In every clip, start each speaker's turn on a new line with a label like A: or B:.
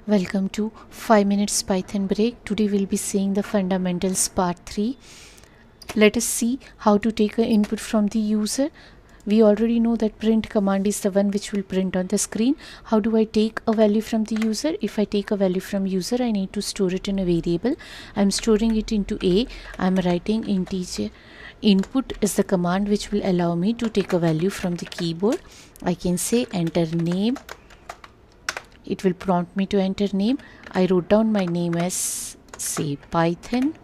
A: Welcome to 5 minutes Python break. Today we'll be seeing the fundamentals part 3. Let us see how to take an input from the user. We already know that print command is the one which will print on the screen. How do I take a value from the user? If I take a value from user, I need to store it in a variable. I'm storing it into A. I'm writing integer. Input is the command which will allow me to take a value from the keyboard. I can say enter name. It will prompt me to enter name. I wrote down my name as, say, Python.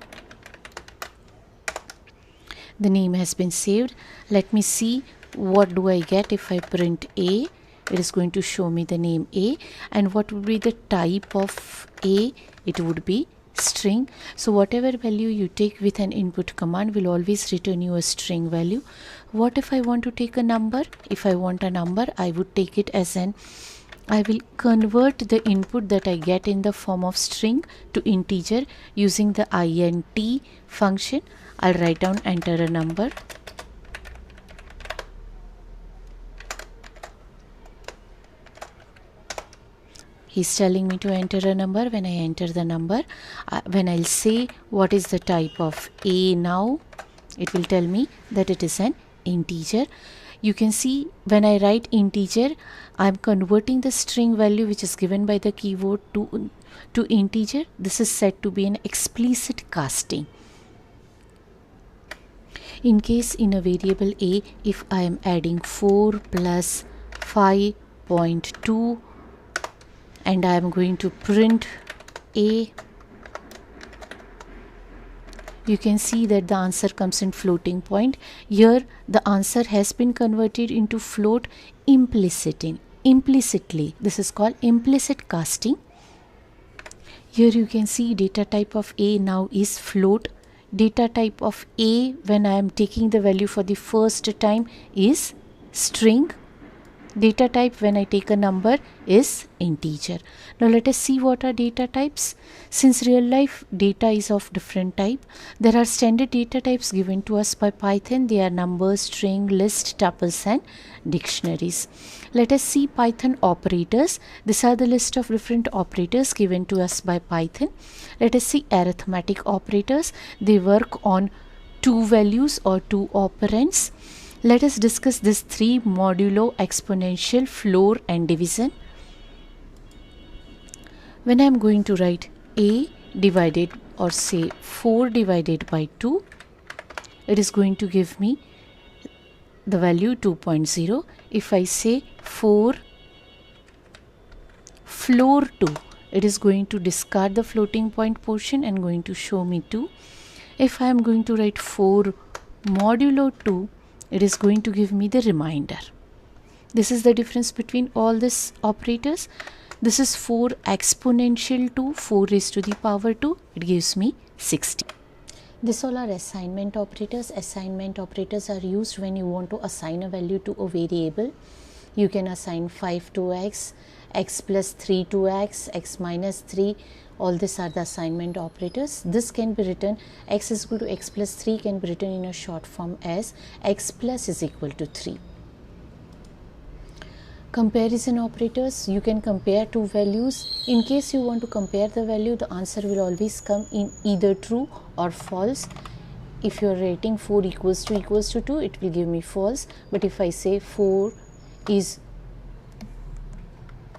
A: The name has been saved. Let me see what do I get if I print A. It is going to show me the name A. And what would be the type of A? It would be string. So whatever value you take with an input command will always return you a string value. What if I want to take a number? If I want a number, I would take it as I will convert the input that I get in the form of string to integer using the int function. I'll write down enter a number. He's telling me to enter a number. When I enter the number, when I'll say what is the type of A now, it will tell me that it is an integer. You can see when I write integer, I'm converting the string value which is given by the keyword to integer. This is said to be an explicit casting. In case in a variable A, if I am adding 4 plus 5.2 and I am going to print A, you can see that the answer comes in floating point. Here the answer has been converted into float implicitly. This is called implicit casting. Here you can see data type of A now is float. Data type of A when I am taking the value for the first time is string. Data type when I take a number is integer. Now let us see what are data types. Since real life data is of different type, there are standard data types given to us by Python. They are numbers, string, list, tuples and dictionaries. Let us see Python operators. These are the list of different operators given to us by Python. Let us see arithmetic operators. They work on two values or two operands. Let us discuss these three: modulo, exponential, floor and division. When I am going to write A divided or say 4 divided by 2, it is going to give me the value 2.0. If I say 4 floor 2, it is going to discard the floating point portion and going to show me 2. If I am going to write 4 modulo 2, it is going to give me the remainder. This is the difference between all these operators. This is 4 exponential 2, 4 raised to the power 2. It gives me 60. These all are assignment operators. Assignment operators are used when you want to assign a value to a variable. You can assign 5 to x, x plus 3 to x, x minus 3. All these are the assignment operators. This can be written, x is equal to x plus 3 can be written in a short form as x plus is equal to 3. Comparison operators, you can compare two values. In case you want to compare the value, the answer will always come in either true or false. If you are writing 4 equals to 2, it will give me false. But if I say 4 is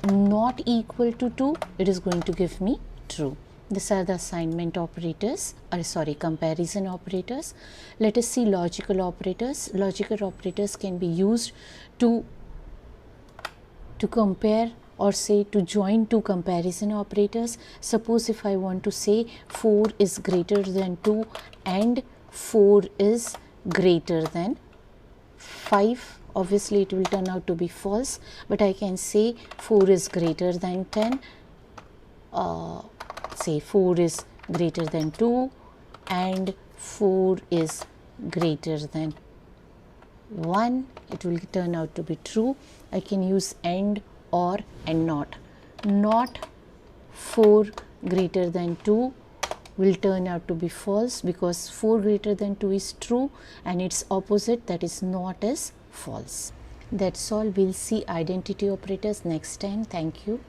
A: not equal to 2, it is going to give me true. These are the assignment operators, comparison operators. Let us see logical operators. Logical operators can be used to compare or say to join two comparison operators. Suppose if I want to say 4 is greater than 2 and 4 is greater than 5, obviously it will turn out to be false, but I can say 4 is greater than 10, say 4 is greater than 2 and 4 is greater than 1, it will turn out to be true. I can use AND, OR and NOT. Not 4 greater than 2 will turn out to be false because 4 greater than 2 is true and its opposite, that is not, is false. That's all. We'll see identity operators next time. Thank you.